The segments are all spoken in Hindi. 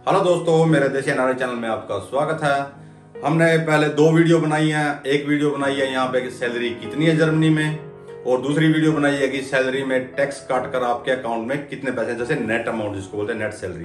हेलो दोस्तों, मेरे देसी एनआरआई चैनल में आपका स्वागत है। हमने पहले दो वीडियो बनाई है। एक वीडियो बनाई है यहाँ पे कि सैलरी कितनी है जर्मनी में, और दूसरी वीडियो बनाई है कि सैलरी में टैक्स काट कर आपके अकाउंट में कितने पैसे, जैसे नेट अमाउंट जिसको बोलते हैं नेट सैलरी।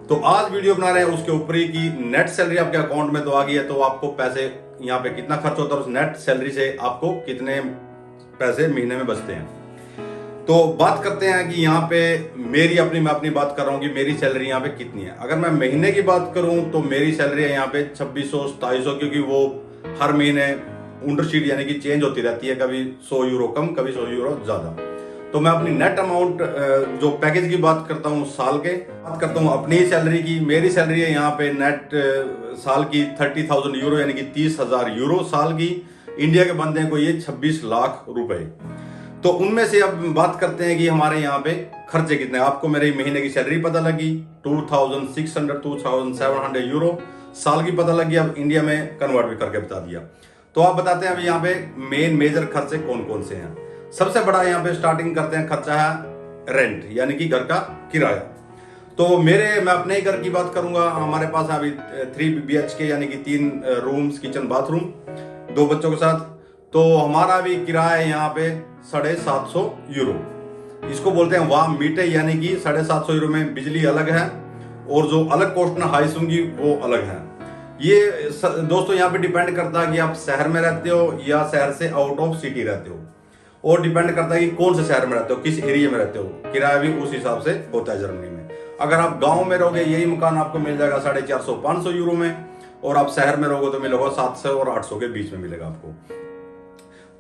तो आज वीडियो बना रहे हैं उसके ऊपर ही कि नेट सैलरी आपके अकाउंट में तो आ गई है, तो आपको पैसे यहाँ पे कितना खर्च होता है, उस नेट सैलरी से आपको कितने पैसे महीने में बचते हैं। तो बात करते हैं कि यहाँ पे मैं अपनी बात कर रहा हूँ कि मेरी सैलरी यहाँ पे कितनी है। अगर मैं महीने की बात करूँ तो मेरी सैलरी है यहाँ पे 2600-2700, क्योंकि वो हर महीने अंडरशीट यानी कि चेंज होती रहती है, कभी 100 यूरो कम, कभी 100 यूरो ज्यादा। तो मैं अपनी नेट अमाउंट जो पैकेज की बात करता हूँ, साल के बात करता हूँ अपनी सैलरी की। मेरी सैलरी है यहाँ पे नेट साल की 30,000 यूरो, यानी कि 30,000 यूरो साल की। इंडिया के बनते हैं कोई ये 26 लाख रुपए। तो उनमें से अब बात करते हैं कि हमारे यहाँ पे खर्चे कितने। आपको मेरी महीने की सैलरी पता लगी 2,600-2,700 यूरो साल की पता लगी। अब इंडिया में कन्वर्ट भी करके बता दिया। तो आप बताते हैं अब यहाँ पे मेन मेजर खर्चे कौन कौन से हैं। सबसे बड़ा यहाँ पे स्टार्टिंग करते हैं, खर्चा है रेंट, यानी कि घर का किराया। तो मैं अपने ही घर की बात करूंगा। हमारे पास अभी 3 BHK यानी कि 3 रूम्स, किचन, बाथरूम, 2 बच्चों के साथ। तो हमारा भी किराया है यहाँ पे 750 यूरो। इसको बोलते हैं वाम मीटे, यानी कि 750 यूरो में बिजली अलग है और जो अलग कॉस्ट ना हाई सूंगी वो अलग है। ये दोस्तों यहाँ पे डिपेंड करता है कि आप शहर में रहते हो या शहर से आउट ऑफ सिटी रहते हो, और डिपेंड करता है कि कौन से शहर में रहते हो, किस एरिया में रहते हो। किराया भी उस हिसाब से होता है जर्मनी में। अगर आप गाँव में रहोगे यही मकान आपको मिल जाएगा 450-500 यूरो में, और आप शहर में रहोगे तो मिलेगा 700 और 800 के बीच में मिलेगा आपको।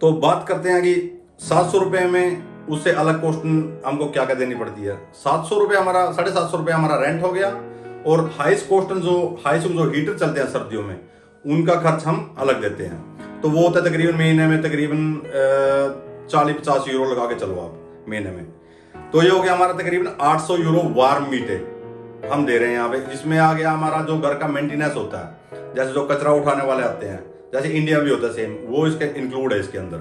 तो बात करते हैं कि 700 रुपए में उससे अलग कॉस्ट हमको क्या क्या देनी पड़ती है। 700 रुपये हमारा 750 रुपये हमारा रेंट हो गया, और हाईस्ट कॉस्ट जो हीटर चलते हैं सर्दियों में, उनका खर्च हम अलग देते हैं। तो वो होता है तकरीबन महीने में तकरीबन 40-50 यूरो लगा के चलो आप महीने में। तो ये हो गया हमारा तकरीबन 800 यूरो वार्म मीटे हम दे रहे हैं यहाँ पे। इसमें आ गया हमारा जो घर का मेंटेनेंस होता है, जैसे जो कचरा उठाने वाले आते हैं, जैसे इंडिया भी होता है सेम, वो इसके इंक्लूड है इसके अंदर।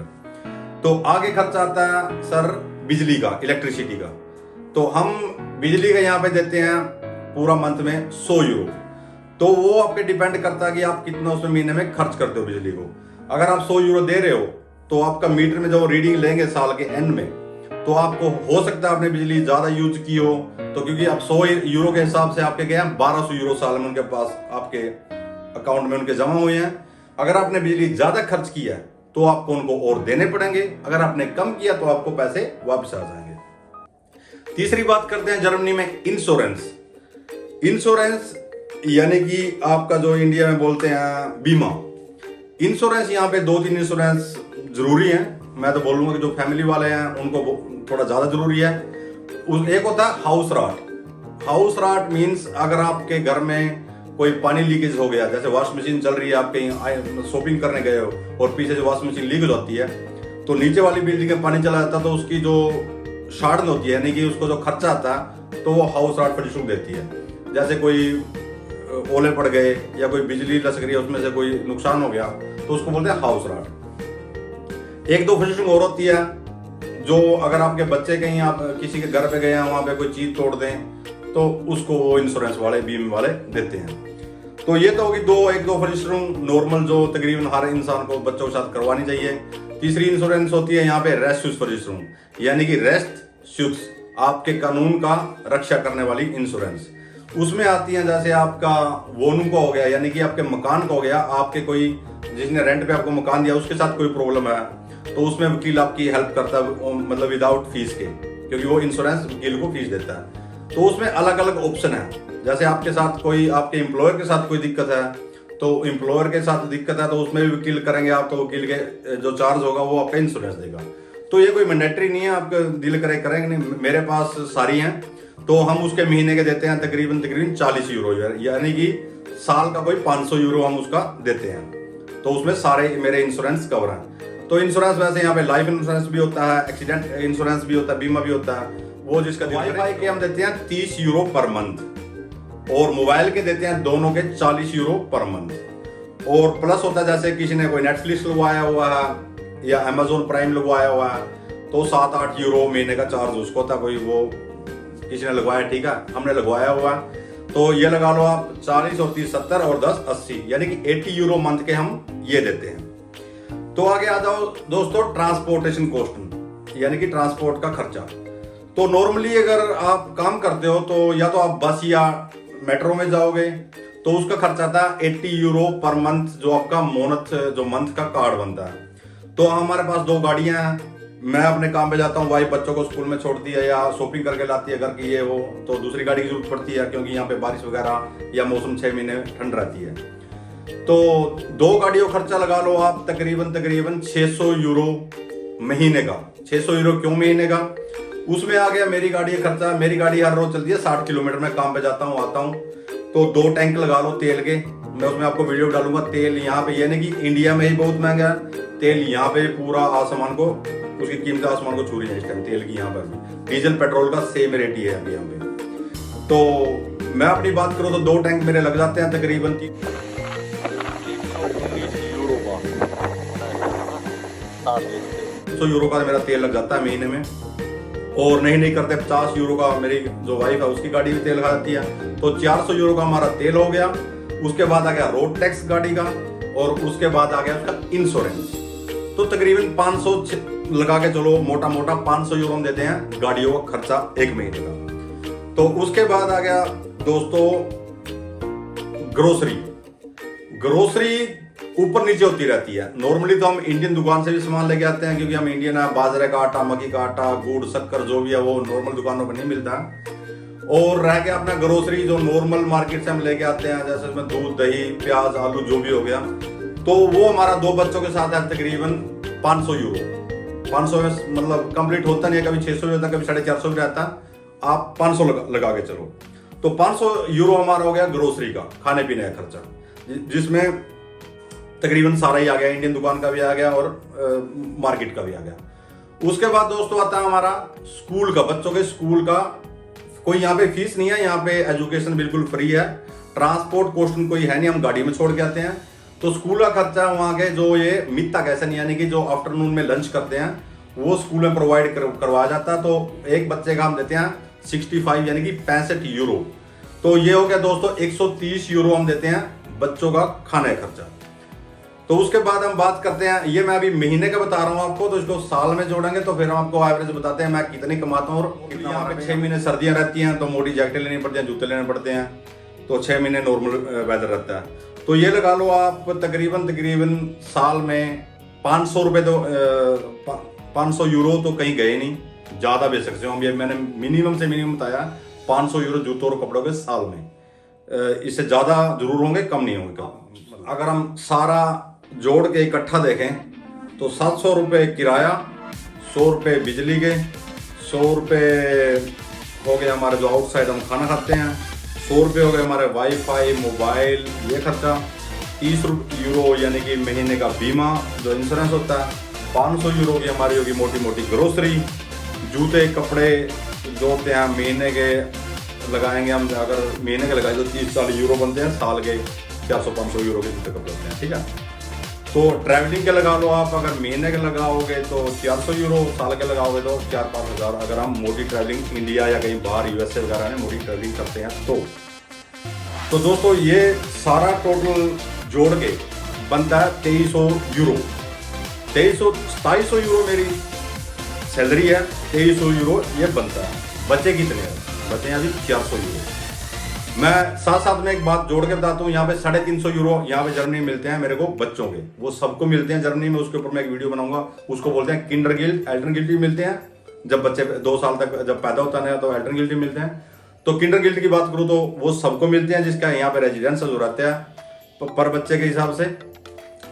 तो आगे खर्चा आता है सर बिजली का, इलेक्ट्रिसिटी का। तो हम बिजली का यहाँ पे देते हैं पूरा मंथ में 100 यूरो। तो वो आपके डिपेंड करता है कि आप कितना उसमें महीने में खर्च करते हो बिजली को। अगर आप 100 यूरो दे रहे हो तो आपका मीटर में जब रीडिंग लेंगे साल के एंड में, तो आपको हो सकता है आपने बिजली ज्यादा यूज की हो, तो क्योंकि आप 100 यूरो के हिसाब से आपके गए 1200 यूरो साल में उनके पास आपके अकाउंट में उनके जमा हुए हैं। अगर आपने बिजली ज्यादा खर्च किया है तो आपको उनको और देने पड़ेंगे, अगर आपने कम किया तो आपको पैसे वापस आ जाएंगे। तीसरी बात करते हैं जर्मनी में इंश्योरेंस। इंश्योरेंस यानी कि आपका जो इंडिया में बोलते हैं बीमा। इंश्योरेंस यहाँ पे 2-3 इंश्योरेंस जरूरी है। मैं तो बोलूंगा कि जो फैमिली वाले हैं उनको थोड़ा ज्यादा जरूरी है। एक होता है house rot. House rot means अगर आपके घर में कोई पानी लीकेज हो गया, जैसे वॉश मशीन चल रही है, आप कहीं शॉपिंग करने गए हो और पीछे से वॉश मशीन लीक हो जाती है, तो नीचे वाली बिल्डिंग में पानी चला जाता है, तो उसकी जो शार्डन होती है यानी कि उसको जो खर्चा आता है, तो वो हाउस राट फटिशुंग देती है। जैसे कोई ओले पड़ गए या कोई बिजली लसक रही है, उसमें से कोई नुकसान हो गया, तो उसको बोलते हैं हाउस राट। 1-2 फटिशुंग और होती है, जो अगर आपके बच्चे कहीं आप किसी के घर पे गए हैं, वहां पे कोई चीज तोड़ दें, तो उसको वो इंश्योरेंस वाले, बीमे वाले देते हैं। तो ये तो होगी 1-2 फटिशुंग नॉर्मल, जो तकरीबन हर इंसान को बच्चों के साथ करवानी चाहिए। तीसरी इंश्योरेंस होती है यहाँ पे रेस्ट फटिशुंग, यानी कि रेस्ट शुक्स, आपके कानून का रक्षा करने वाली इंश्योरेंस। उसमें आती है जैसे आपका वोनूम का हो गया, यानी कि आपके मकान का हो गया, आपके कोई जिसने रेंट पे आपको मकान दिया उसके साथ कोई प्रॉब्लम है, तो उसमें वकील आपकी हेल्प करता है, मतलब विदाउट फीस के, क्योंकि वो इंश्योरेंस वकील को फीस देता है। तो उसमें अलग अलग ऑप्शन है। जैसे आपके साथ कोई, आपके एम्प्लॉयर के साथ कोई दिक्कत है, तो एम्प्लॉयर के साथ दिक्कत है तो उसमें भी वकील करेंगे आप, तो वकील के जो चार्ज होगा वो आपका इंश्योरेंस देगा। तो ये कोई मैंडेटरी नहीं है, आपका दिल करे करेंगे नहीं। मेरे पास सारी हैं, तो हम उसके महीने के देते हैं तकरीबन 40 यूरो, यानी कि साल का कोई 500 यूरो हम उसका देते हैं। तो उसमें सारे मेरे इंश्योरेंस कवर हैं। तो इंश्योरेंस वैसे यहाँ पे लाइफ इंश्योरेंस भी होता है, एक्सीडेंट इंश्योरेंस भी होता है, बीमा भी होता है। वो जिसका वाईफाई के हम देते हैं 30 यूरो पर मंथ, और मोबाइल के देते हैं दोनों के 40 यूरो पर मंथ। और प्लस होता है जैसे किसी ने कोई नेटफ्लिक्स लगवाया हुआ है या अमेजोन प्राइम लगवाया हुआ है, तो 7-8 यूरो महीने का चार्ज उसको होता है। कोई वो किसी ने लगवाया, ठीक है, हमने लगवाया हुआ है, तो ये लगा लो आप 40 और 30 70 और 10 80 यानी कि 80 यूरो मंथ के हम ये देते हैं। तो आगे आ जाओ दोस्तों ट्रांसपोर्टेशन कॉस्ट यानी कि ट्रांसपोर्ट का खर्चा। तो नॉर्मली अगर आप काम करते हो तो या तो आप बस या मेट्रो में जाओगे तो उसका खर्चा आता है 80 यूरो पर मंथ, जो आपका मंथ का कार्ड बनता है। तो हमारे पास 2 गाड़ियां हैं, मैं अपने काम पे जाता हूँ, वाइफ बच्चों को स्कूल में छोड़ती है या शॉपिंग करके लाती है घर की ये वो, तो दूसरी गाड़ी की जरूरत पड़ती है क्योंकि यहाँ पे बारिश वगैरह या मौसम 6 महीने ठंड रहती है। तो 2 गाड़ियों खर्चा लगा लो आप तकरीबन 600 यूरो महीने का। 600 यूरो क्यों महीने का? उसमें आ गया मेरी गाड़ी का खर्चा। मेरी गाड़ी हर रोज चलती है 60 किलोमीटर, में काम पे जाता हूँ आता हूँ, तो 2 टैंक लगा लो तेल के। मैं उसमें आपको वीडियो डालूंगा। तेल यहाँ पे ये नहीं कि इंडिया में ही बहुत महंगा है तेल, यहाँ पे पूरा आसमान को, उसकी कीमत आसमान को छू रही है इस टाइम तेल की। यहाँ पर भी डीजल पेट्रोल का सेम रेट ही है अभी यहाँ पे। तो मैं अपनी बात करूँ तो 2 टैंक मेरे लग जाते हैं तकरीबन 300 यूरो का मेरा तेल लग जाता है महीने में। और नहीं करते 50 यूरो का मेरी जो वाइफ है उसकी गाड़ी भी तेल खा जाती है। तो 400 यूरो का हमारा तेल हो गया। उसके बाद आ गया रोड टैक्स गाड़ी का, और उसके बाद आ गया उसका इंश्योरेंस। तो तकरीबन 500 लगा के चलो, मोटा 500 यूरो हम देते हैं गाड़ियों का खर्चा 1 महीने का। तो उसके बाद आ गया दोस्तों ग्रोसरी ऊपर नीचे होती रहती है। नॉर्मली तो हम इंडियन दुकान से भी सामान लेके आते हैं क्योंकि हम इंडियन है, बाजरे का आटा, मक्की का आटा, गुड़, शक्कर जो भी है वो नॉर्मल दुकानों पर नहीं मिलता। और रह गया अपना ग्रोसरी जो नॉर्मल मार्केट से हम लेके आते हैं, जैसे उसमें दूध, दही, प्याज, आलू जो भी हो गया, तो वो हमारा 2 बच्चों के साथ है तकरीबन 500 यूरो। 500 में मतलब कंप्लीट होता नहीं है, कभी 600 भी होता है, कभी 450 भी रहता है। आप 500 लगा के चलो। तो 500 यूरो हमारा हो गया ग्रोसरी का, खाने पीने का खर्चा, जिसमें तकरीबन सारा ही आ गया, इंडियन दुकान का भी आ गया और मार्केट का भी आ गया। उसके बाद दोस्तों आता है हमारा स्कूल का, बच्चों के स्कूल का। कोई यहाँ पे फीस नहीं है, यहाँ पे एजुकेशन बिल्कुल फ्री है। ट्रांसपोर्ट कॉस्ट कोई है नहीं, हम गाड़ी में छोड़ के आते हैं। तो स्कूल का खर्चा वहाँ के जो ये मित्ता कैसे नहीं, यानी कि जो आफ्टरनून में लंच करते हैं वो स्कूल में प्रोवाइड करवाया जाता है। तो एक बच्चे का हम देते हैं 65 यानी कि 65 यूरो। तो ये हो गया दोस्तों 130 यूरो हम देते हैं बच्चों का खाने का खर्चा। तो उसके बाद हम बात करते हैं, ये मैं अभी महीने का बता रहा हूँ आपको, तो इसको साल में जोड़ेंगे तो फिर हम आपको एवरेज बताते हैं मैं कितनी कमाता हूँ। और यहाँ पे 6 महीने सर्दियाँ रहती हैं तो मोटी जैकेटें लेनी पड़ती हैं, जूते लेने पड़ते हैं। तो 6 महीने नॉर्मल वेदर रहता है। तो ये लगा लो आप तकरीबन साल में 500 रुपये, तो 500 यूरो तो कहीं गए नहीं, ज़्यादा बेच सकते हो हम। ये मैंने मिनिमम से मिनिमम बताया 500 यूरो जूतों और कपड़ों के साल में। इससे ज़्यादा जरूर होंगे, कम नहीं होंगे। अगर हम सारा जोड़ के इकट्ठा देखें तो 700 रुपये किराया, 100 रुपये बिजली के, 100 रुपये हो गए हमारे जो आउटसाइड हम खाना खाते हैं, 100 रुपये हो गए हमारे वाईफाई, मोबाइल ये खर्चा, 30 यूरो यानी कि महीने का बीमा जो इंश्योरेंस होता है, 500 यूरो की हमारी होगी मोटी मोटी ग्रोसरी, जूते कपड़े जो होते हैं महीने के लगाएंगे हम, अगर महीने के लगाए तो 30-40 यूरो बनते हैं, साल के 400-500 यूरो के जूते कपड़े होते हैं, ठीक है। तो ट्रैवलिंग के लगा लो आप, अगर महीने के लगाओगे तो 400 यूरो, साल के लगाओगे तो 4-5 हज़ार, अगर हम मोटी ट्रैवलिंग इंडिया या कहीं बाहर यूएसए वगैरह में मोटी ट्रैवलिंग करते हैं तो दोस्तों ये सारा टोटल जोड़ के बनता है 2300 यूरो। 2700 यूरो मेरी सैलरी है, 2300 यूरो ये बनता है। बचे कितने हैं? बचे हैं अभी 400 यूरो। मैं साथ साथ में एक बात जोड़ के बताता हूँ, यहाँ पे 350 यूरो यहाँ पे जर्मनी मिलते हैं मेरे को बच्चों के, वो सबको मिलते हैं जर्मनी में। उसके ऊपर मैं एक वीडियो बनाऊंगा, उसको बोलते हैं किंडर गिल्ड, एल्डर गिल्ड भी मिलते हैं। जब बच्चे 2 साल तक जब पैदा होता है तो एल्डर गिल्ड भी मिलते हैं। तो किंडर गिल्ड की बात करूँ तो वो सबको मिलते हैं जिसका यहाँ पे रेजिडेंस जो रहता है पर बच्चे के हिसाब से।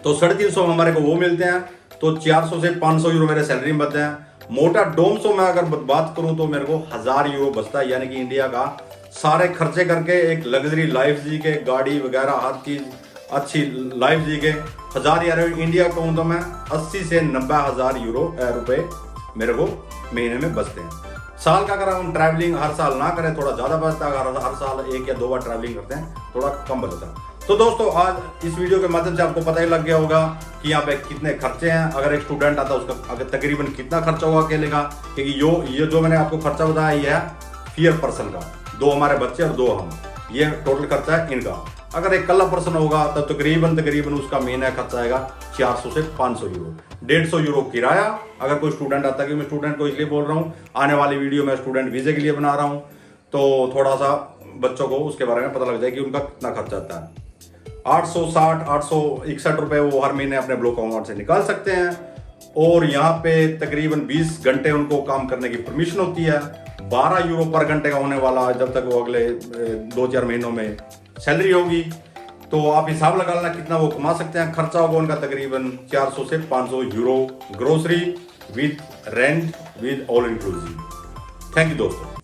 तो 350 हमारे को वो मिलते हैं। तो 400 से 500 यूरो मेरे सैलरी में बचते हैं। मोटा डोमसो में अगर बात करूं तो मेरे को 1000 यूरो बचता है, यानी कि इंडिया का सारे खर्चे करके एक लग्जरी लाइफ जी के, गाड़ी वगैरह हर चीज अच्छी लाइफ जी के 1000 यार इंडिया कहूँ तो मैं 80 से 90 हज़ार रुपए मेरे को महीने में बचते हैं। साल का अगर हम ट्रैवलिंग हर साल ना करें थोड़ा ज्यादा बचता है, अगर हर साल 1 या 2 बार ट्रैवलिंग करते हैं थोड़ा कम बचता है। तो दोस्तों आज इस वीडियो के माध्यम से आपको पता ही लग गया होगा कि यहाँ पे कितने खर्चे हैं। अगर एक स्टूडेंट आता है उसका अगर तकरीबन कितना खर्चा होगा अकेले का, क्योंकि ये जो मैंने आपको खर्चा बताया ये है 4 पर्सन का, 2 हमारे बच्चे और 2 हम। ये टोटल खर्चा है इनका। अगर एक कल्ला पर्सन होगा तब तकरीबन उसका महीना खर्चा आएगा 400 से 500 यूरो। 150 यूरो किराया अगर कोई स्टूडेंट आता है, कि मैं स्टूडेंट को इसलिए बोल रहा हूँ, आने वाली वीडियो में स्टूडेंट वीजे के लिए बना रहा हूँ, तो थोड़ा सा बच्चों को उसके बारे में पता लग जाए कि उनका कितना खर्चा आता है। 860 861 रुपये वो हर महीने अपने ब्लॉक अकाउंट से निकाल सकते हैं। और यहाँ पे तकरीबन 20 घंटे उनको काम करने की परमिशन होती है। 12 यूरो पर घंटे का होने वाला, जब तक वो अगले 2-4 महीनों में सैलरी होगी। तो आप हिसाब लगा लेना कितना वो कमा सकते हैं। खर्चा होगा उनका तकरीबन 400 से 500 euro grocery with rent with all inclusive. Thank you दोस्तों।